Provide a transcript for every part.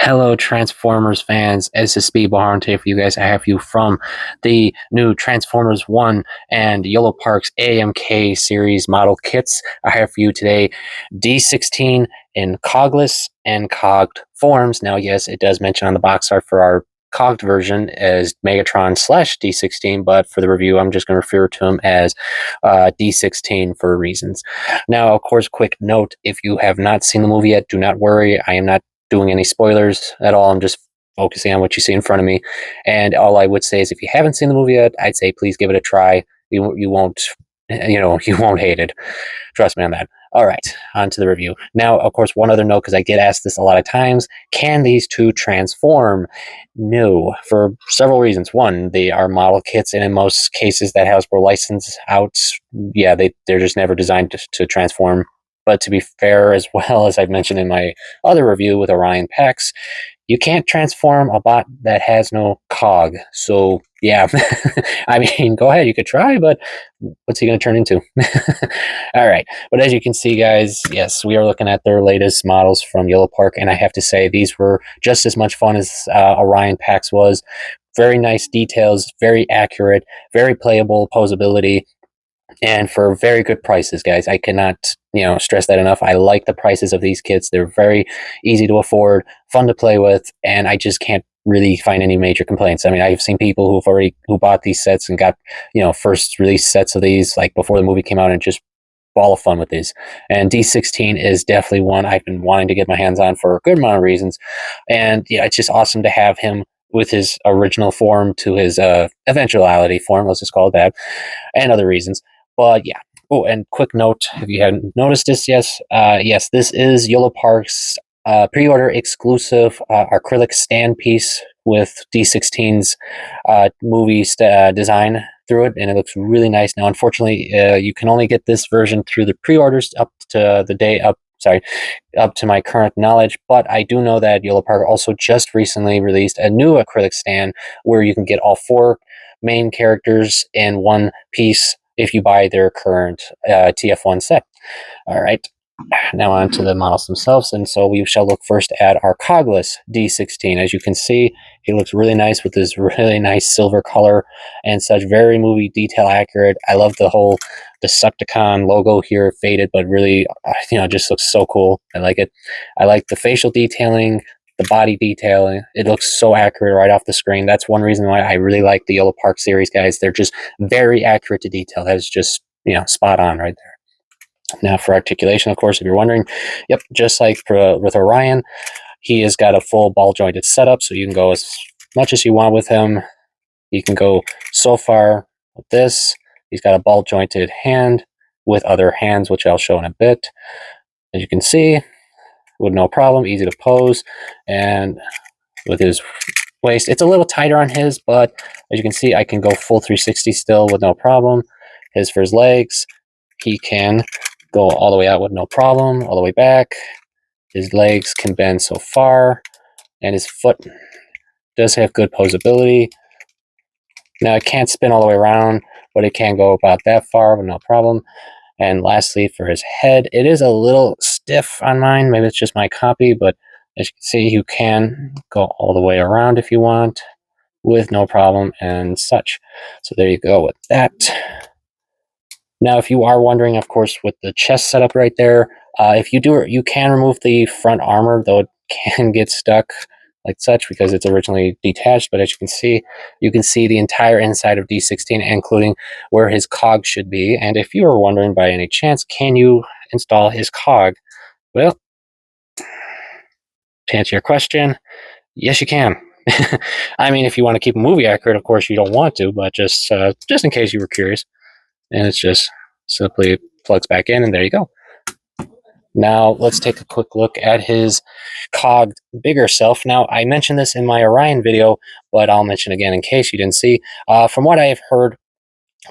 Hello, Transformers fans. This is Speed Hunter for you guys. I have you from the new Transformers 1 and Yolopark's AMK series model kits. I have for you today D-16 in cogless and cogged forms. Now, yes, it does mention on the box art for our cogged version as Megatron slash D-16, but for the review, I'm just going to refer to him as D-16 for reasons. Now, of course, quick note, if you have not seen the movie yet, do not worry. I am not doing any spoilers at all. I'm just focusing on what you see in front of me. And all I would say is if you haven't seen the movie yet, I'd say please give it a try. You won't, you won't hate it. Trust me on that. All right, on to the review. Now, of course, one other note, because I get asked this a lot of times, can these two transform? No, for several reasons. One, they are model kits, and in most cases that Hasbro license out, yeah, they're just never designed to transform. But to be fair, as well as I've mentioned in my other review with Orion Pax, you can't transform a bot that has no cog. So, yeah, I mean, go ahead, you could try, but what's he going to turn into? All right, but as you can see, guys, yes, we are looking at their latest models from Yolopark, and I have to say, these were just as much fun as Orion Pax was. Very nice details, very accurate, very playable posability, and for very good prices, guys. I cannot stress that enough. I like the prices of these kits. They're very easy to afford, fun to play with, and I just can't really find any major complaints. I mean, I've seen people who bought these sets and got first release sets of these like before the movie came out and just ball of fun with these. And D-16 is definitely one I've been wanting to get my hands on for a good amount of reasons. And yeah, it's just awesome to have him with his original form to his eventuality form, let's just call it that, and other reasons. But yeah. Oh, and quick note, if you hadn't noticed this, yes, this is Yolopark's pre-order exclusive acrylic stand piece with D-16's movie design through it, and it looks really nice. Now, unfortunately, you can only get this version through the pre-orders up to the day up. Sorry, up to my current knowledge, but I do know that Yolopark also just recently released a new acrylic stand where you can get all four main characters in one piece if you buy their current TF1 set. All right, now on to the models themselves, and so we shall look first at our cogless D-16. As you can see, he looks really nice with this really nice silver color and such, very movie detail accurate. I love the whole Decepticon logo here, faded, but really, just looks so cool. I like it. I like the facial detailing, the body detailing. It looks so accurate right off the screen. That's one reason why I really like the Yolopark series, guys. They're just very accurate to detail. That is just, spot on right there. Now for articulation, of course, if you're wondering, yep, just like with Orion, he has got a full ball jointed setup, so you can go as much as you want with him. You can go so far with this. He's got a ball jointed hand with other hands, which I'll show in a bit. As you can see, with no problem, easy to pose, and with his waist, it's a little tighter on his, but as you can see, I can go full 360 still with no problem. For his legs, he can go all the way out with no problem, all the way back. His legs can bend so far, and his foot does have good posability. Now, it can't spin all the way around, but it can go about that far with no problem. And lastly, for his head, it is a little stiff on mine. Maybe it's just my copy, but as you can see, you can go all the way around if you want with no problem and such. So there you go with that. Now, if you are wondering, of course, with the chest setup right there, if you do, you can remove the front armor, though it can get stuck like such because it's originally detached. But as you can see the entire inside of D-16, including where his cog should be. And if you are wondering by any chance, can you install his cog? Well, to answer your question, yes, you can. I mean, if you want to keep a movie accurate, of course, you don't want to, but just in case you were curious. And it's just simply plugs back in, and there you go. Now, let's take a quick look at his cogged bigger self. Now, I mentioned this in my Orion video, but I'll mention again in case you didn't see. From what I have heard,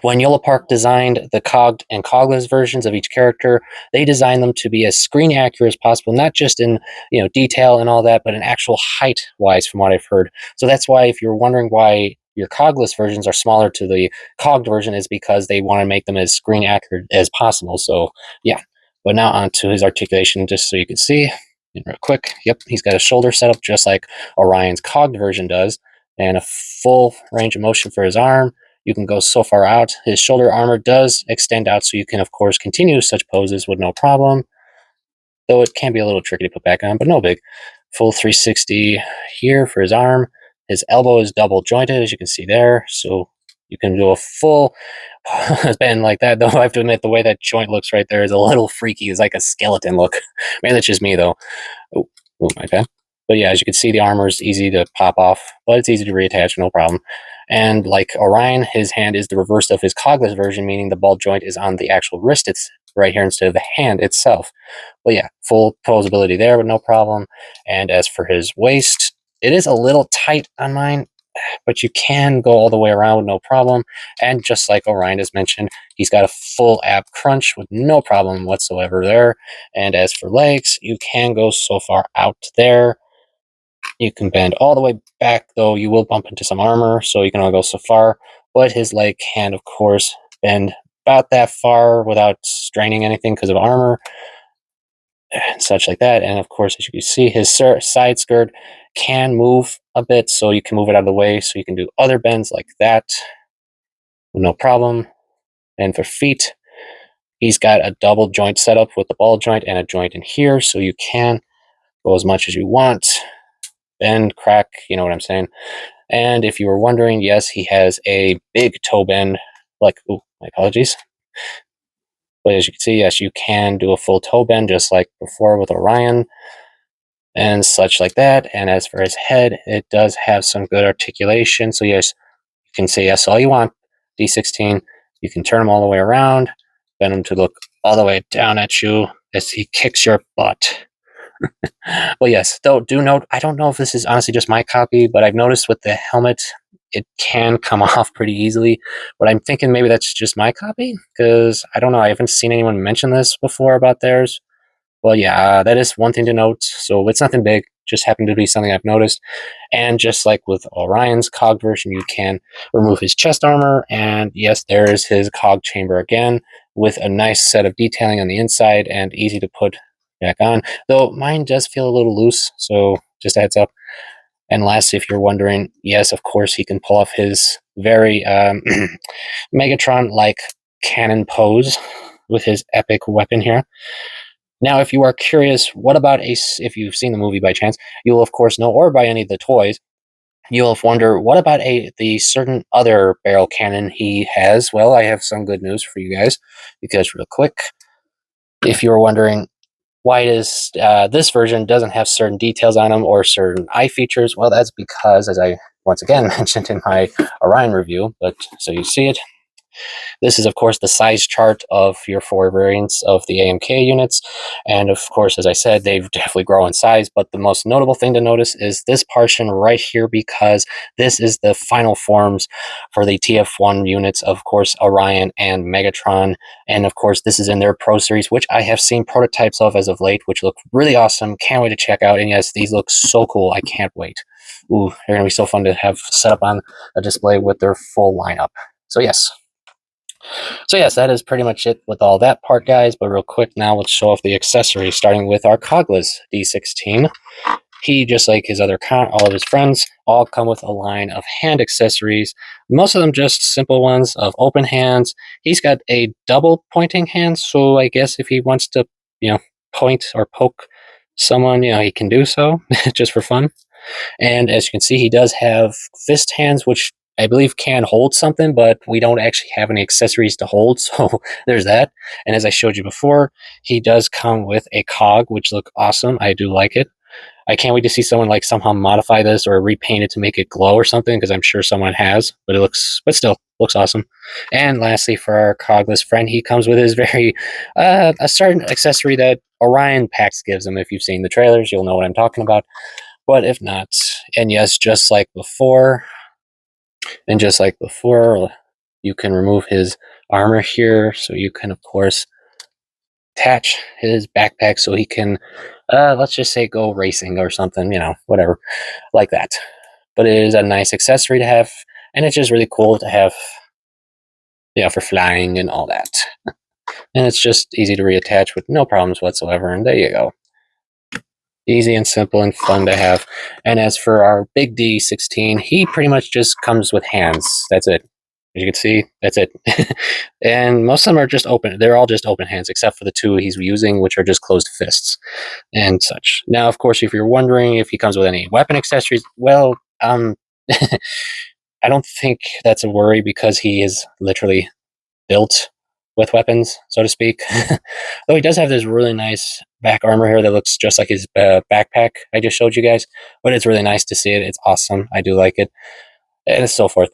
when Yolopark designed the cogged and cogless versions of each character, they designed them to be as screen accurate as possible, not just in detail and all that, but in actual height-wise, from what I've heard. So that's why, if you're wondering why your cogless versions are smaller to the cogged version, is because they want to make them as screen accurate as possible. So yeah. But now on to his articulation, just so you can see. And real quick, yep, he's got a shoulder setup just like Orion's cogged version does, and a full range of motion for his arm. You can go so far out. His shoulder armor does extend out, so you can, of course, continue such poses with no problem. Though it can be a little tricky to put back on, but no big. Full 360 here for his arm. His elbow is double jointed, as you can see there, so you can do a full bend like that. Though I have to admit, the way that joint looks right there is a little freaky. It's like a skeleton look. Maybe that's just me, though. Oh, my bad. But yeah, as you can see, the armor is easy to pop off, but it's easy to reattach, no problem. And like Orion, his hand is the reverse of his cogless version, meaning the ball joint is on the actual wrist. It's right here instead of the hand itself. But yeah, full posability there with no problem. And as for his waist, it is a little tight on mine, but you can go all the way around with no problem. And just like Orion has mentioned, he's got a full ab crunch with no problem whatsoever there. And as for legs, you can go so far out there. You can bend all the way back, though you will bump into some armor, so you can only go so far. But his leg can, of course, bend about that far without straining anything because of armor and such like that. And of course, as you can see, his side skirt can move a bit, so you can move it out of the way, so you can do other bends like that with no problem. And for feet, he's got a double joint setup with the ball joint and a joint in here, so you can go as much as you want. Bend, crack, you know what I'm saying. And if you were wondering, yes, he has a big toe bend, like, oh, my apologies. But as you can see, yes, you can do a full toe bend just like before with Orion and such like that. And as for his head, it does have some good articulation. So yes, you can say yes all you want, D-16. You can turn him all the way around, bend him to look all the way down at you as he kicks your butt. Well, yes, though, do note, I don't know if this is honestly just my copy, but I've noticed with the helmet, it can come off pretty easily. But I'm thinking maybe that's just my copy, because I don't know, I haven't seen anyone mention this before about theirs. Well, yeah, that is one thing to note. So it's nothing big, just happened to be something I've noticed. And just like with Orion's cog version, you can remove his chest armor. And yes, there is his cog chamber again, with a nice set of detailing on the inside and easy to put back on. Though mine does feel a little loose, so just a heads up. And lastly, if you're wondering, yes, of course, he can pull off his very Megatron-like cannon pose with his epic weapon here. Now, if you are curious, what about if you've seen the movie by chance, you'll of course know, or by any of the toys, you'll wonder, what about the certain other barrel cannon he has? Well, I have some good news for you guys, because real quick, if you were wondering, why does this version doesn't have certain details on them or certain eye features? Well, that's because, as I once again mentioned in my Orion review, but so you see it, this is, of course, the size chart of your four variants of the AMK units. And of course, as I said, they've definitely grown in size. But the most notable thing to notice is this portion right here, because this is the final forms for the TF1 units, of course, Orion and Megatron. And of course, this is in their Pro Series, which I have seen prototypes of as of late, which look really awesome. Can't wait to check out. And yes, these look so cool. I can't wait. Ooh, they're going to be so fun to have set up on a display with their full lineup. So yes. So yes, that is pretty much it with all that part, guys. But real quick now, let's show off the accessories, starting with our cogless D-16. He, just like his other all of his friends, all come with a line of hand accessories. Most of them just simple ones of open hands. He's got a double pointing hand, so I guess if he wants to, point or poke someone, he can do so, just for fun. And as you can see, he does have fist hands, which I believe can hold something, but we don't actually have any accessories to hold, so there's that. And as I showed you before, he does come with a cog, which look awesome. I do like it. I can't wait to see someone somehow modify this or repaint it to make it glow or something, because I'm sure someone has, but still looks awesome. And lastly, for our cogless friend, he comes with his very a certain accessory that Orion Pax gives him. If you've seen the trailers, you'll know what I'm talking about. But if not, and yes, just like before, you can remove his armor here, so you can, of course, attach his backpack so he can, let's just say, go racing or something, whatever, like that. But it is a nice accessory to have, and it's just really cool to have, for flying and all that. And it's just easy to reattach with no problems whatsoever, and there you go. Easy and simple and fun to have. And as for our big D-16, he pretty much just comes with hands. That's it. As you can see, that's it. And most of them are just open. They're all just open hands, except for the two he's using, which are just closed fists and such. Now, of course, if you're wondering if he comes with any weapon accessories, well, I don't think that's a worry because he is literally built with weapons, so to speak. Though he does have this really nice back armor here that looks just like his backpack I just showed you guys. But it's really nice to see it. It's awesome. I do like it, and so forth.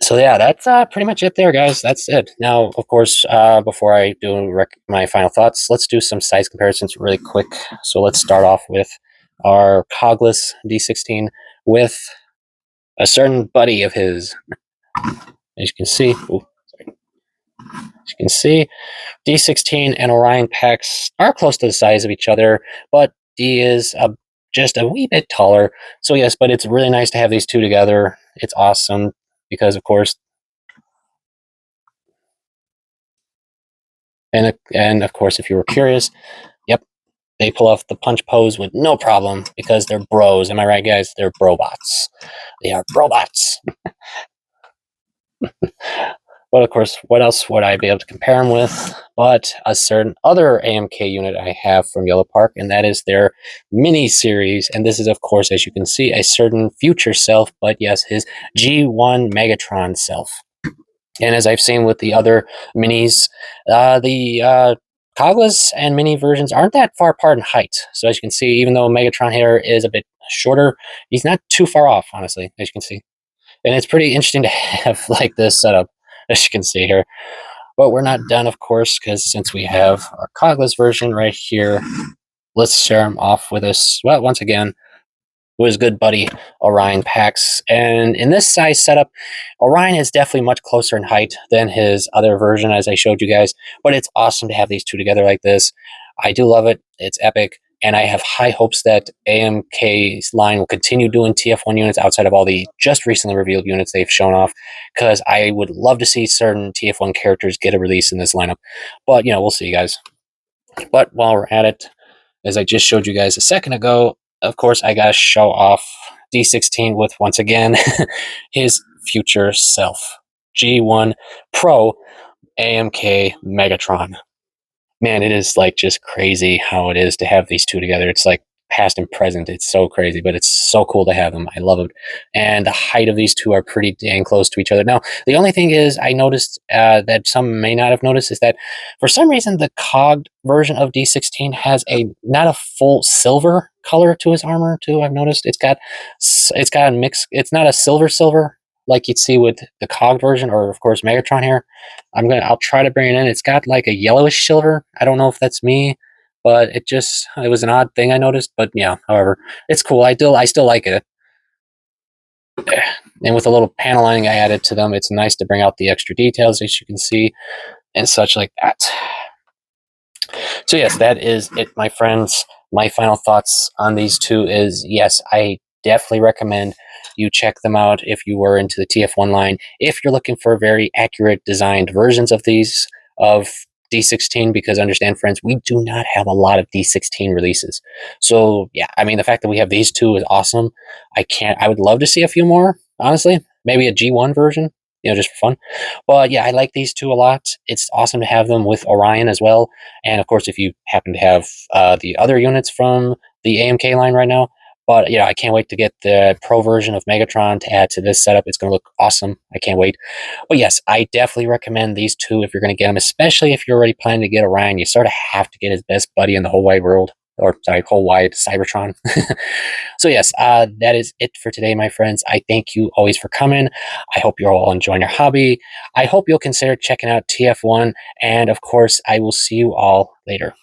So yeah, that's pretty much it there, guys. That's it. Now, of course, before I do my final thoughts, let's do some size comparisons really quick. So let's start off with our cogless D-16 with a certain buddy of his. As you can see, as you can see, D-16 and Orion packs are close to the size of each other, but D is just a wee bit taller. So yes, but it's really nice to have these two together. It's awesome because, of course, and of course, if you were curious, yep, they pull off the punch pose with no problem because they're bros. Am I right, guys? They're brobots. They are brobots. But of course, what else would I be able to compare them with but a certain other AMK unit I have from Yolopark, and that is their mini series. And this is, of course, as you can see, a certain future self, but yes, his G1 Megatron self. And as I've seen with the other minis, the cogless and mini versions aren't that far apart in height. So as you can see, even though Megatron here is a bit shorter, he's not too far off, honestly, as you can see. And it's pretty interesting to have like this setup, as you can see here. But we're not done, of course, because since we have our cogless version right here, let's share them off with us. Well, once again, with his good buddy Orion Pax. And in this size setup, Orion is definitely much closer in height than his other version, as I showed you guys. But it's awesome to have these two together like this. I do love it. It's epic. And I have high hopes that AMK's line will continue doing TF1 units outside of all the just recently revealed units they've shown off, because I would love to see certain TF1 characters get a release in this lineup. But, we'll see, guys. But while we're at it, as I just showed you guys a second ago, of course, I got to show off D-16 with, once again, his future self, G1 Pro AMK Megatron. Man, it is like just crazy how it is to have these two together. It's like past and present. It's so crazy, but it's so cool to have them. I love it. And the height of these two are pretty dang close to each other. Now, the only thing is I noticed that some may not have noticed is that for some reason the cogged version of D-16 has a not a full silver color to his armor too. I've noticed it's got a mix. It's not a silver like you'd see with the cogged version or of course Megatron here. I'll try to bring it in. It's got like a yellowish silver. I don't know if that's me, but it was an odd thing I noticed. But yeah, however, it's cool. I still like it. And with a little panel lining I added to them, it's nice to bring out the extra details, as you can see, and such like that. So yes, that is it, my friends. My final thoughts on these two is, yes, I definitely recommend you check them out if you were into the TF1 line. If you're looking for very accurate designed versions of these, of D-16, because understand, friends, we do not have a lot of D-16 releases. So yeah, I mean, the fact that we have these two is awesome. I would love to see a few more, honestly. Maybe a G1 version, just for fun. But yeah, I like these two a lot. It's awesome to have them with Orion as well. And of course, if you happen to have the other units from the AMK line right now. But yeah, I can't wait to get the pro version of Megatron to add to this setup. It's going to look awesome. I can't wait. But yes, I definitely recommend these two if you're going to get them, especially if you're already planning to get Orion. You sort of have to get his best buddy in the whole wide world. Or, sorry, whole wide Cybertron. So yes, that is it for today, my friends. I thank you always for coming. I hope you're all enjoying your hobby. I hope you'll consider checking out TF1. And of course, I will see you all later.